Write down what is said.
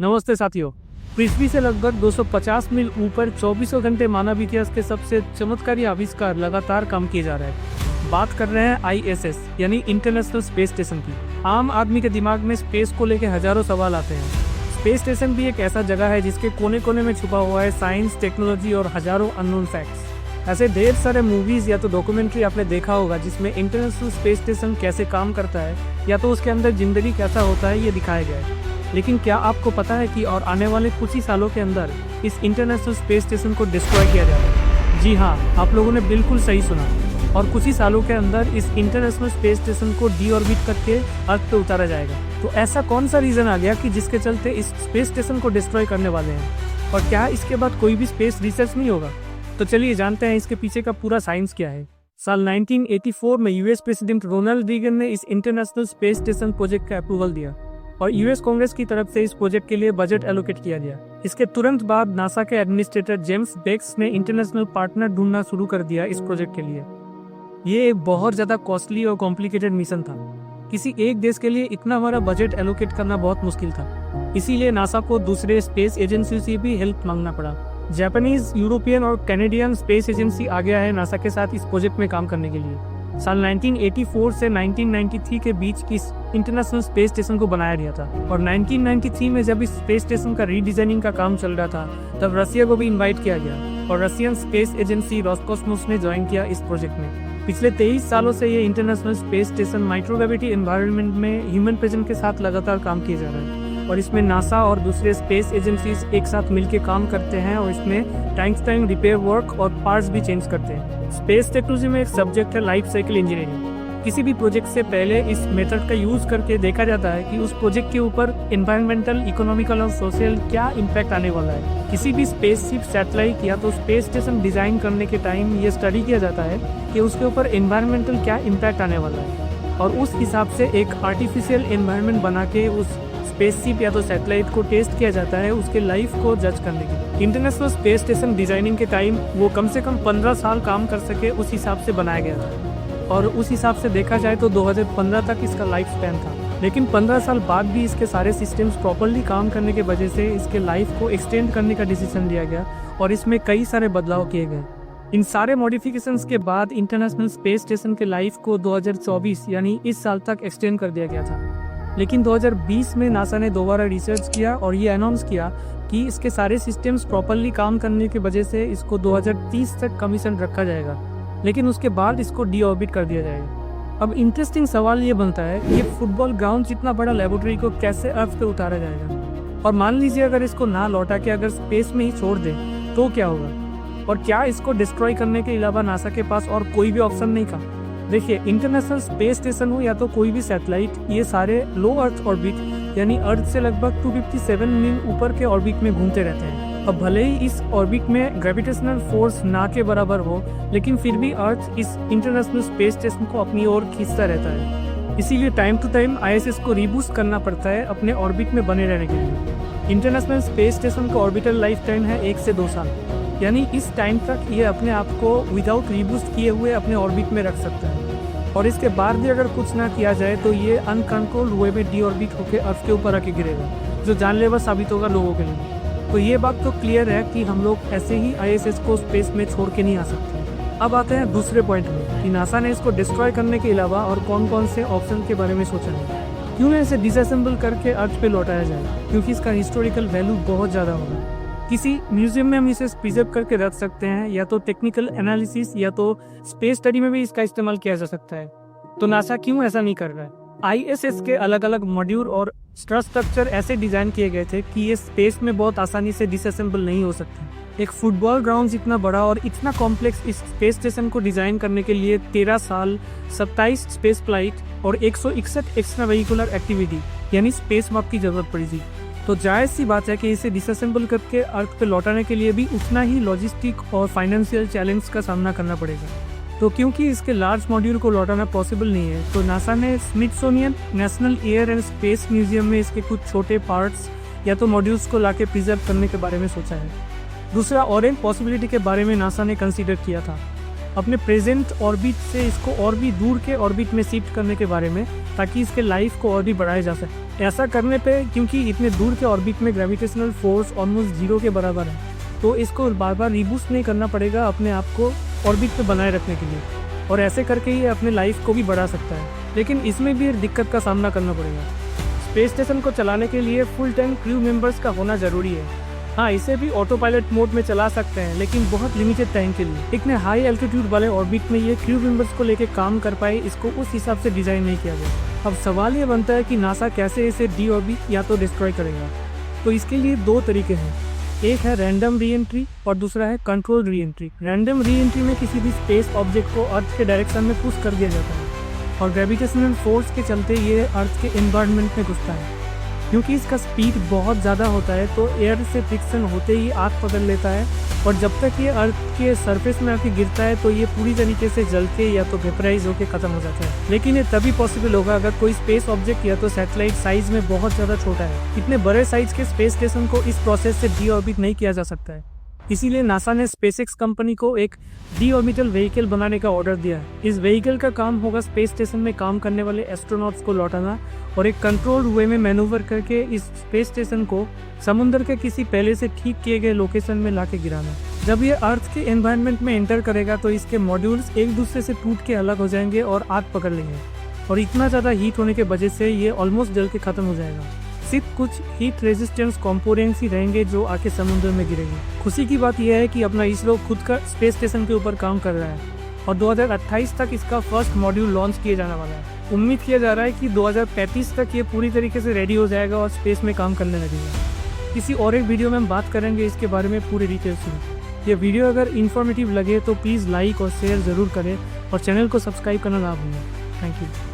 नमस्ते साथियों। पृथ्वी से लगभग 250 मील ऊपर 24 घंटे मानव इतिहास के सबसे चमत्कारी आविष्कार लगातार काम किए जा रहे हैं। बात कर रहे हैं ISS यानी इंटरनेशनल स्पेस स्टेशन की। आम आदमी के दिमाग में स्पेस को लेकर हजारों सवाल आते हैं। स्पेस स्टेशन भी एक ऐसा जगह है जिसके कोने कोने में छुपा हुआ है साइंस, टेक्नोलॉजी और हजारों अननोन फैक्ट्स। ऐसे ढेर सारे मूवीज या तो डॉक्यूमेंट्री आपने देखा होगा जिसमें इंटरनेशनल स्पेस स्टेशन कैसे काम करता है या तो उसके अंदर जिंदगी कैसा होता है ये दिखाया गया है। लेकिन क्या आपको पता है कि और आने वाले कुछ ही सालों के अंदर इस इंटरनेशनल स्पेस स्टेशन को डिस्ट्रॉय किया जाएगा? जी हाँ, आप लोगों ने बिल्कुल सही सुना। और कुछ ही सालों के अंदर इस इंटरनेशनल स्पेस स्टेशन को डीऑर्बिट करके अर्थ पे उतारा जाएगा। तो ऐसा कौन सा रीजन आ गया कि जिसके चलते इस स्पेस स्टेशन को डिस्ट्रॉय करने वाले हैं? और क्या इसके बाद कोई भी स्पेस रिसर्च नहीं होगा? तो चलिए जानते हैं इसके पीछे का पूरा साइंस क्या है। साल 1984 में यूएस प्रेसिडेंट रोनाल्ड रीगन ने इस इंटरनेशनल स्पेस स्टेशन प्रोजेक्ट का अप्रूवल दिया और यूएस कांग्रेस की तरफ से इस प्रोजेक्ट के लिए बजट एलोकेट किया गया। इसके तुरंत बाद नासा के एडमिनिस्ट्रेटर जेम्स बेक्स ने इंटरनेशनल पार्टनर ढूंढना शुरू कर दिया इस प्रोजेक्ट के लिए। ये एक बहुत ज्यादा कॉस्टली और कॉम्प्लिकेटेड मिशन था। किसी एक देश के लिए इतना बड़ा बजट एलोकेट करना बहुत मुश्किल था, इसीलिए नासा को दूसरे स्पेस एजेंसी से भी हेल्प मांगना पड़ा। जापानीज, यूरोपियन और कैनेडियन स्पेस एजेंसी आ गया है नासा के साथ इस प्रोजेक्ट में काम करने के लिए। साल 1984 से 1993 के बीच इस इंटरनेशनल स्पेस स्टेशन को बनाया गया था और 1993 में जब इस स्पेस स्टेशन का रीडिजाइनिंग का काम चल रहा था तब रसिया को भी इनवाइट किया गया और रशियन स्पेस एजेंसी रोसकॉस्मोस ने ज्वाइन किया इस प्रोजेक्ट में। पिछले 23 सालों से ये international space station microgravity environment में ह्यूमन प्रेजेंस के साथ लगातार काम किया जा रहा है और इसमें नासा और दूसरे स्पेस एजेंसीज एक साथ मिलकर काम करते हैं और इसमें time to time repair work और पार्ट्स भी चेंज करते हैं। स्पेस टेक्नोलॉजी में एक सब्जेक्ट है लाइफ साइकिल इंजीनियरिंग। किसी भी प्रोजेक्ट से पहले इस मेथड का यूज करके देखा जाता है कि उस प्रोजेक्ट के ऊपर एनवायरमेंटल, इकोनॉमिकल और सोशल क्या इम्पैक्ट आने वाला है। किसी भी स्पेसशिप, सैटेलाइट या तो स्पेस स्टेशन डिजाइन करने के टाइम ये स्टडी किया जाता है कि उसके ऊपर एनवायरमेंटल क्या इम्पैक्ट आने वाला है और उस हिसाब से एक आर्टिफिशियल एनवायरनमेंट बना के उस स्पेसशिप या तो सैटेलाइट को टेस्ट किया जाता है उसके लाइफ को जज करने के। इंटरनेशनल स्पेस स्टेशन डिजाइनिंग के टाइम वो कम से कम 15 साल काम कर सके उस हिसाब से बनाया गया था और उस हिसाब से देखा जाए तो 2015 तक इसका लाइफ स्पैन था। लेकिन 15 साल बाद भी इसके सारे सिस्टम्स प्रॉपर्ली काम करने की वजह से इसके लाइफ को एक्सटेंड करने का डिसीजन लिया गया और इसमें कई सारे बदलाव किए गए। इन सारे मॉडिफिकेशंस के बाद इंटरनेशनल स्पेस स्टेशन के लाइफ को 2024 यानी इस साल तक एक्सटेंड कर दिया गया था। लेकिन 2020 में नासा ने दोबारा रिसर्च किया और ये अनाउंस किया कि इसके सारे सिस्टम्स प्रॉपर्ली काम करने की वजह से इसको 2030 तक कमीशन रखा जाएगा, लेकिन उसके बाद इसको डीऑर्बिट कर दिया जाएगा। अब इंटरेस्टिंग सवाल ये बनता है कि ये फुटबॉल ग्राउंड जितना बड़ा लेबोरेटरी को कैसे अर्थ पे उतारा जाएगा और मान लीजिए अगर इसको ना लौटा के अगर स्पेस में ही छोड़ दे तो क्या होगा और क्या इसको डिस्ट्रॉय करने के अलावा नासा के पास और कोई भी ऑप्शन नहीं था? देखिए, इंटरनेशनल स्पेस स्टेशन हो या तो कोई भी सैटेलाइट, ये सारे लो अर्थ ऑर्बिट यानी अर्थ से लगभग 257 मील ऊपर के ऑर्बिट में घूमते रहते हैं। अब भले ही इस ऑर्बिट में ग्रेविटेशनल फोर्स ना के बराबर हो, लेकिन फिर भी अर्थ इस इंटरनेशनल स्पेस स्टेशन को अपनी ओर खींचता रहता है। इसीलिए टाइम टू टाइम ISS को रीबूस्ट करना पड़ता है अपने ऑर्बिट में बने रहने के लिए। इंटरनेशनल स्पेस स्टेशन का ऑर्बिटल लाइफ टाइम है 1 से 2 साल, यानी इस टाइम तक ये अपने आप को विदाउट रीबूस्ट किए हुए अपने ऑर्बिट में रख सकता है और इसके बाद भी अगर कुछ ना किया जाए तो ये अनकंट्रोल्ड वे में डीऑर्बिट होकर अर्थ के ऊपर आके गिरेगा, जो जानलेवा साबित होगा लोगों के लिए। तो ये बात तो क्लियर है कि हम लोग ऐसे ही ISS को स्पेस में छोड़ के नहीं आ सकते। अब आते हैं दूसरे पॉइंट में कि नासा ने इसको डिस्ट्रॉय करने के अलावा और कौन कौन से ऑप्शन के बारे में सोचा है। क्यों ना इसे डिसअसेंबल करके अर्थ पे लौटाया जाए, क्योंकि इसका हिस्टोरिकल वैल्यू बहुत ज़्यादा होगा। किसी म्यूजियम में हम इसे प्रिजर्व करके रख सकते हैं या तो टेक्निकल एनालिसिस या तो स्पेस स्टडी में भी इसका इस्तेमाल किया जा सकता है। तो नासा क्यों ऐसा नहीं कर रहा है? ISS के अलग अलग मॉड्यूल और स्ट्रक्चर ऐसे डिजाइन किए गए थे कि ये स्पेस में बहुत आसानी से डिसअसेंबल नहीं हो सकते। एक फुटबॉल ग्राउंड जितना बड़ा और इतना कॉम्प्लेक्स इस स्पेस स्टेशन को डिजाइन करने के लिए 13 साल, 27 स्पेस फ्लाइट और 161 एक्स्ट्रा व्हीकुलर एक्टिविटी यानी स्पेस वॉक की जरूरत पड़ी थी। तो जायज़ सी बात है कि इसे डिसअसेंबल करके अर्थ पे लौटाने के लिए भी उतना ही लॉजिस्टिक और फाइनेंशियल चैलेंज का सामना करना पड़ेगा। तो क्योंकि इसके लार्ज मॉड्यूल को लौटाना पॉसिबल नहीं है तो नासा ने Smithsonian national air and space museum में इसके कुछ छोटे पार्ट्स या तो मॉड्यूल्स को लाके प्रिजर्व करने के बारे में सोचा है। दूसरा और एक पॉसिबिलिटी के बारे में नासा ने कंसीडर किया था, अपने प्रेजेंट ऑर्बिट से इसको और भी दूर के ऑर्बिट में शिफ्ट करने के बारे में, ताकि इसके लाइफ को और भी बढ़ाया जा सके। ऐसा करने पे क्योंकि इतने दूर के ऑर्बिट में ग्रेविटेशनल फोर्स ऑलमोस्ट 0 के बराबर है, तो इसको बार बार रीबूस्ट नहीं करना पड़ेगा अपने आप को ऑर्बिट पे बनाए रखने के लिए, और ऐसे करके ये अपने लाइफ को भी बढ़ा सकता है। लेकिन इसमें भी एक दिक्कत का सामना करना पड़ेगा। स्पेस स्टेशन को चलाने के लिए फुल टाइम क्रू मेंबर्स का होना ज़रूरी है। हाँ, इसे भी ऑटो पायलट मोड में चला सकते हैं, लेकिन बहुत लिमिटेड टाइम के लिए। इतने हाई एल्टीट्यूड वाले ऑर्बिट में ये क्रू मेंबर्स को लेके काम कर पाए, इसको उस हिसाब से डिज़ाइन नहीं किया गया। अब सवाल ये बनता है कि नासा कैसे इसे डी ऑर्बिट या तो डिस्ट्रॉय करेगा। तो इसके लिए 2 तरीके हैं, एक है रैंडम री एंट्री और दूसरा है control re entry. Random re entry में किसी भी स्पेस ऑब्जेक्ट को अर्थ के डायरेक्शन में पुश कर दिया जाता है और ग्रेविटेशनल फोर्स के चलते ये अर्थ के एनवायरनमेंट में घुसता है। क्योंकि इसका स्पीड बहुत ज़्यादा होता है तो एयर से फ्रिक्शन होते ही आग पकड़ लेता है, और जब तक ये अर्थ के सरफेस में आके गिरता है तो ये पूरी तरीके से जल के या तो वेपराइज होकर ख़त्म हो जाता है। लेकिन ये तभी पॉसिबल होगा अगर कोई स्पेस ऑब्जेक्ट या तो सैटेलाइट साइज में बहुत ज़्यादा छोटा है। इतने बड़े साइज के स्पेस स्टेशन को इस प्रोसेस से डी ऑर्बिट नहीं किया जा सकता है। इसीलिए नासा ने स्पेसएक्स कंपनी को एक डी ऑर्बिटल व्हीकल बनाने का ऑर्डर दिया है। इस व्हीकल का काम होगा स्पेस स्टेशन में काम करने वाले एस्ट्रोनॉट्स को लौटाना और एक कंट्रोल्ड वे में मैनूवर करके इस स्पेस स्टेशन को समुद्र के किसी पहले से ठीक किए गए लोकेशन में लाके गिराना। जब ये अर्थ के एनवायरनमेंट में एंटर करेगा तो इसके मॉड्यूल्स एक दूसरे से टूट के अलग हो जाएंगे और आग पकड़ लेंगे, और इतना ज़्यादा हीट होने की वजह से ये ऑलमोस्ट जल के ख़त्म हो जाएगा। सिर्फ कुछ हीट रेजिस्टेंस कंपोनेंट्स ही रहेंगे जो आके समुद्र में गिरेंगे। खुशी की बात यह है कि अपना इसरो खुद का स्पेस स्टेशन के ऊपर काम कर रहा है और 2028 तक इसका फर्स्ट मॉड्यूल लॉन्च किया जाने वाला है। उम्मीद किया जा रहा है कि 2035 तक ये पूरी तरीके से रेडी हो जाएगा और स्पेस में काम करने लगेगा। किसी और एक वीडियो में हम बात करेंगे इसके बारे में पूरी डिटेल्स में। ये वीडियो अगर इन्फॉर्मेटिव लगे तो प्लीज़ लाइक और शेयर ज़रूर करें और चैनल को सब्सक्राइब करना ना भूलें। Thank you.